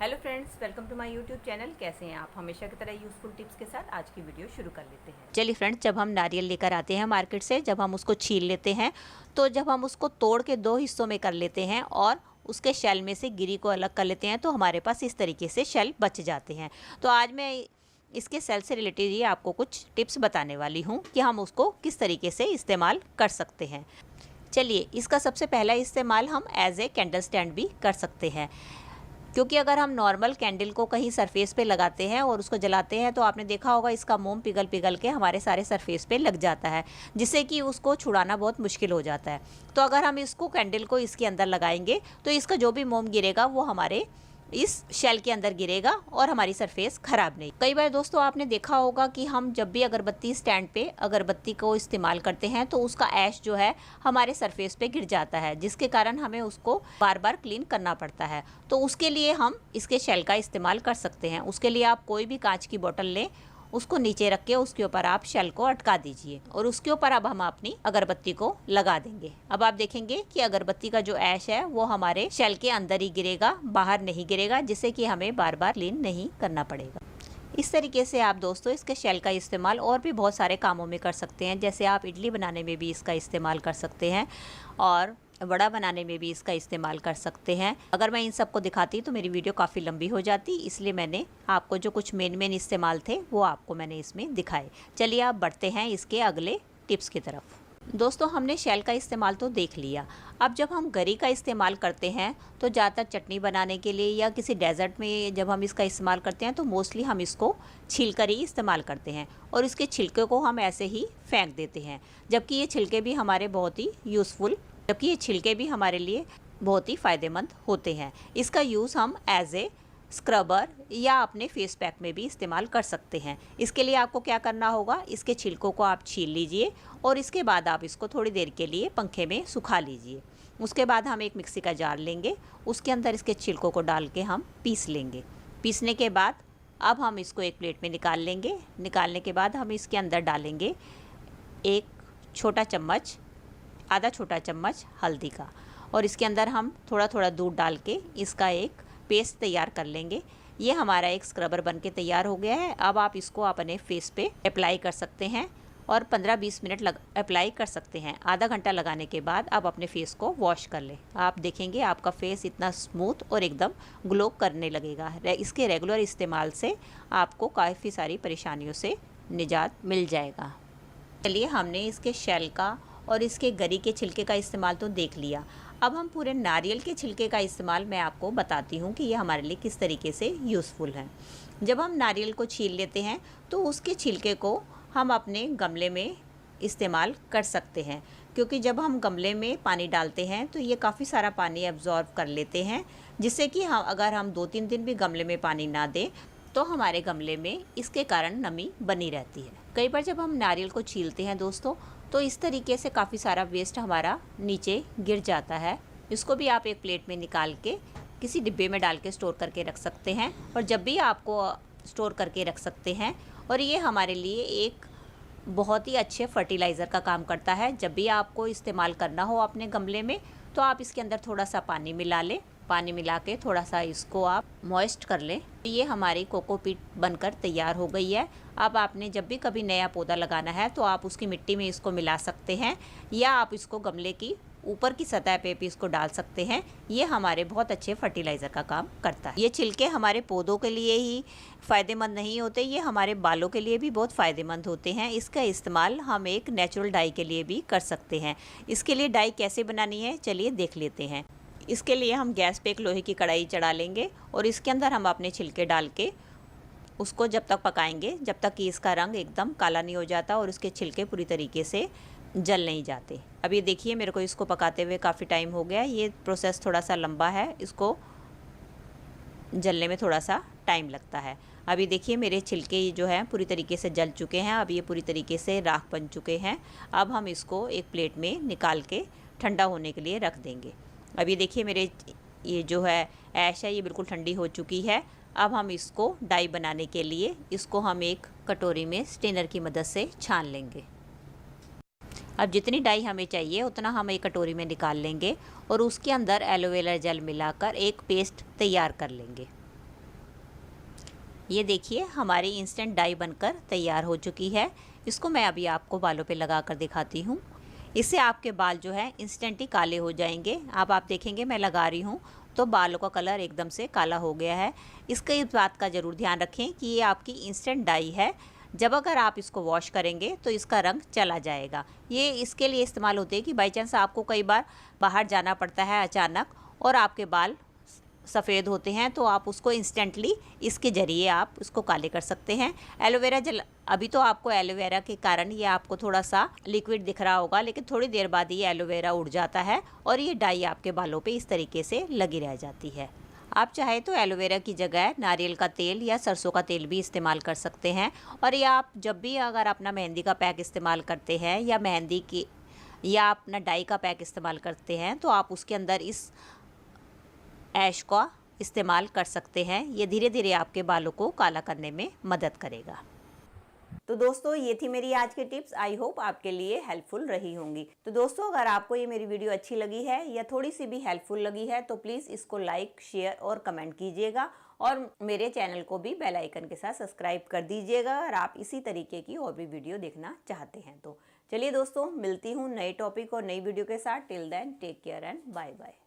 Hello friends, welcome to my YouTube channel. कैसे हैं आप? हमेशा की तरह यूज़फुल टिप्स के साथ आज की वीडियो शुरू कर लेते हैं। चलिए फ्रेंड्स, जब हम नारियल लेकर आते हैं मार्केट से, जब हम उसको छील लेते हैं तो जब हम उसको तोड़ के दो हिस्सों में कर लेते हैं और उसके शेल में से गिरी को अलग कर लेते हैं तो हमारे पास इस तरीके से शेल बच जाते हैं। तो आज मैं इसके सेल से रिलेटेड ही आपको कुछ टिप्स बताने वाली हूँ कि हम उसको किस तरीके से इस्तेमाल कर सकते हैं। चलिए, इसका सबसे पहला इस्तेमाल हम एज ए कैंडल स्टैंड भी कर सकते हैं, क्योंकि अगर हम नॉर्मल कैंडल को कहीं सरफेस पे लगाते हैं और उसको जलाते हैं तो आपने देखा होगा इसका मोम पिघल पिघल के हमारे सारे सरफेस पे लग जाता है, जिससे कि उसको छुड़ाना बहुत मुश्किल हो जाता है। तो अगर हम इसको कैंडल को इसके अंदर लगाएंगे तो इसका जो भी मोम गिरेगा वो हमारे इस शेल के अंदर गिरेगा और हमारी सरफेस खराब नहीं। कई बार दोस्तों आपने देखा होगा कि हम जब भी अगरबत्ती स्टैंड पे अगरबत्ती को इस्तेमाल करते हैं तो उसका ऐश जो है हमारे सरफेस पे गिर जाता है, जिसके कारण हमें उसको बार बार क्लीन करना पड़ता है। तो उसके लिए हम इसके शेल का इस्तेमाल कर सकते हैं। उसके लिए आप कोई भी कांच की बोतल लें, उसको नीचे रख के उसके ऊपर आप शेल को अटका दीजिए और उसके ऊपर अब हम अपनी अगरबत्ती को लगा देंगे। अब आप देखेंगे कि अगरबत्ती का जो ऐश है वो हमारे शेल के अंदर ही गिरेगा, बाहर नहीं गिरेगा, जिससे कि हमें बार बार क्लीन नहीं करना पड़ेगा। इस तरीके से आप दोस्तों इसके शेल का इस्तेमाल और भी बहुत सारे कामों में कर सकते हैं। जैसे आप इडली बनाने में भी इसका इस्तेमाल कर सकते हैं और वड़ा बनाने में भी इसका इस्तेमाल कर सकते हैं। अगर मैं इन सबको दिखाती तो मेरी वीडियो काफ़ी लंबी हो जाती, इसलिए मैंने आपको जो कुछ मेन इस्तेमाल थे वो आपको मैंने इसमें दिखाए। चलिए आप बढ़ते हैं इसके अगले टिप्स की तरफ। दोस्तों, हमने शेल का इस्तेमाल तो देख लिया। अब जब हम गरी का इस्तेमाल करते हैं तो ज़्यादातर चटनी बनाने के लिए या किसी डेजर्ट में जब हम इसका इस्तेमाल करते हैं तो मोस्टली हम इसको छील कर ही इस्तेमाल करते हैं और इसके छिलके को हम ऐसे ही फेंक देते हैं, जबकि ये छिलके भी हमारे बहुत ही यूज़फुल जबकि ये छिलके भी हमारे लिए बहुत ही फ़ायदेमंद होते हैं। इसका यूज़ हम एज ए स्क्रबर या अपने फेस पैक में भी इस्तेमाल कर सकते हैं। इसके लिए आपको क्या करना होगा, इसके छिलकों को आप छील लीजिए और इसके बाद आप इसको थोड़ी देर के लिए पंखे में सुखा लीजिए। उसके बाद हम एक मिक्सी का जार लेंगे, उसके अंदर इसके छिलकों को डाल के हम पीस लेंगे। पीसने के बाद अब हम इसको एक प्लेट में निकाल लेंगे। निकालने के बाद हम इसके अंदर डालेंगे एक छोटा चम्मच, आधा छोटा चम्मच हल्दी का, और इसके अंदर हम थोड़ा थोड़ा दूध डाल के इसका एक पेस्ट तैयार कर लेंगे। ये हमारा एक स्क्रबर बनके तैयार हो गया है। अब आप इसको अपने फेस पे अप्लाई कर सकते हैं और 15-20 मिनट अप्लाई कर सकते हैं। आधा घंटा लगाने के बाद आप अपने फेस को वॉश कर लें। आप देखेंगे आपका फेस इतना स्मूथ और एकदम ग्लो करने लगेगा। इसके रेगुलर इस्तेमाल से आपको काफ़ी सारी परेशानियों से निजात मिल जाएगा। चलिए, हमने इसके शेल का और इसके गरी के छिलके का इस्तेमाल तो देख लिया। अब हम पूरे नारियल के छिलके का इस्तेमाल मैं आपको बताती हूँ कि ये हमारे लिए किस तरीके से यूज़फुल है। जब हम नारियल को छील लेते हैं तो उसके छिलके को हम अपने गमले में इस्तेमाल कर सकते हैं, क्योंकि जब हम गमले में पानी डालते हैं तो ये काफ़ी सारा पानी एब्जॉर्ब कर लेते हैं, जिससे कि अगर हम 2-3 दिन भी गमले में पानी ना दें तो हमारे गमले में इसके कारण नमी बनी रहती है। कई बार जब हम नारियल को छीलते हैं दोस्तों तो इस तरीके से काफ़ी सारा वेस्ट हमारा नीचे गिर जाता है। इसको भी आप एक प्लेट में निकाल के किसी डिब्बे में डाल के स्टोर करके रख सकते हैं और जब भी आपको स्टोर करके रख सकते हैं। और ये हमारे लिए एक बहुत ही अच्छे फर्टिलाइज़र का काम करता है। जब भी आपको इस्तेमाल करना हो अपने गमले में तो आप इसके अंदर थोड़ा सा पानी मिला लें। पानी मिला के थोड़ा सा इसको आप मॉइस्ट कर लें। ये हमारी कोकोपीट बनकर तैयार हो गई है। अब आपने जब भी कभी नया पौधा लगाना है तो आप उसकी मिट्टी में इसको मिला सकते हैं या आप इसको गमले की ऊपर की सतह पे भी इसको डाल सकते हैं। ये हमारे बहुत अच्छे फर्टिलाइज़र का काम करता है। ये छिलके हमारे पौधों के लिए ही फ़ायदेमंद नहीं होते, ये हमारे बालों के लिए भी बहुत फ़ायदेमंद होते हैं। इसका इस्तेमाल हम एक नेचुरल डाई के लिए भी कर सकते हैं। इसके लिए डाई कैसे बनानी है चलिए देख लेते हैं। इसके लिए हम गैस पे एक लोहे की कढ़ाई चढ़ा लेंगे और इसके अंदर हम अपने छिलके डाल के उसको जब तक पकाएंगे जब तक कि इसका रंग एकदम काला नहीं हो जाता और उसके छिलके पूरी तरीके से जल नहीं जाते। अब ये देखिए, मेरे को इसको पकाते हुए काफ़ी टाइम हो गया। ये प्रोसेस थोड़ा सा लंबा है, इसको जलने में थोड़ा सा टाइम लगता है। अभी देखिए मेरे छिलके जो हैं पूरी तरीके से जल चुके हैं। अब ये पूरी तरीके से राख बन चुके हैं। अब हम इसको एक प्लेट में निकाल के ठंडा होने के लिए रख देंगे। अभी देखिए मेरे ये जो है ऐश है ये बिल्कुल ठंडी हो चुकी है। अब हम इसको डाई बनाने के लिए इसको हम एक कटोरी में स्ट्रेनर की मदद से छान लेंगे। अब जितनी डाई हमें चाहिए उतना हम एक कटोरी में निकाल लेंगे और उसके अंदर एलोवेरा जेल मिलाकर एक पेस्ट तैयार कर लेंगे। ये देखिए हमारी इंस्टेंट डाई बनकर तैयार हो चुकी है। इसको मैं अभी आपको बालों पे लगा कर दिखाती हूँ। इससे आपके बाल जो है इंस्टेंट ही काले हो जाएंगे। अब आप देखेंगे मैं लगा रही हूँ तो बालों का कलर एकदम से काला हो गया है। इसका इस बात का ज़रूर ध्यान रखें कि ये आपकी इंस्टेंट डाई है। जब अगर आप इसको वॉश करेंगे तो इसका रंग चला जाएगा। ये इसके लिए इस्तेमाल होते हैं कि बाई चांस आपको कई बार बाहर जाना पड़ता है अचानक और आपके बाल सफ़ेद होते हैं, तो आप उसको इंस्टेंटली इसके ज़रिए आप उसको काले कर सकते हैं। एलोवेरा जेल, अभी तो आपको एलोवेरा के कारण ये आपको थोड़ा सा लिक्विड दिख रहा होगा, लेकिन थोड़ी देर बाद ये एलोवेरा उड़ जाता है और ये डाई आपके बालों पे इस तरीके से लगी रह जाती है। आप चाहे तो एलोवेरा की जगह नारियल का तेल या सरसों का तेल भी इस्तेमाल कर सकते हैं। और या आप जब भी अगर अपना मेहंदी का पैक इस्तेमाल करते हैं या मेहंदी की या अपना डाई का पैक इस्तेमाल करते हैं तो आप उसके अंदर इस ऐश का इस्तेमाल कर सकते हैं। ये धीरे धीरे आपके बालों को काला करने में मदद करेगा। तो दोस्तों ये थी मेरी आज की टिप्स। आई होप आपके लिए हेल्पफुल रही होंगी। तो दोस्तों अगर आपको ये मेरी वीडियो अच्छी लगी है या थोड़ी सी भी हेल्पफुल लगी है तो प्लीज़ इसको लाइक, शेयर और कमेंट कीजिएगा और मेरे चैनल को भी बेल आइकन के साथ सब्सक्राइब कर दीजिएगा अगर आप इसी तरीके की और भी वीडियो देखना चाहते हैं तो। चलिए दोस्तों मिलती हूँ नए टॉपिक और नई वीडियो के साथ। Till then take care and bye bye.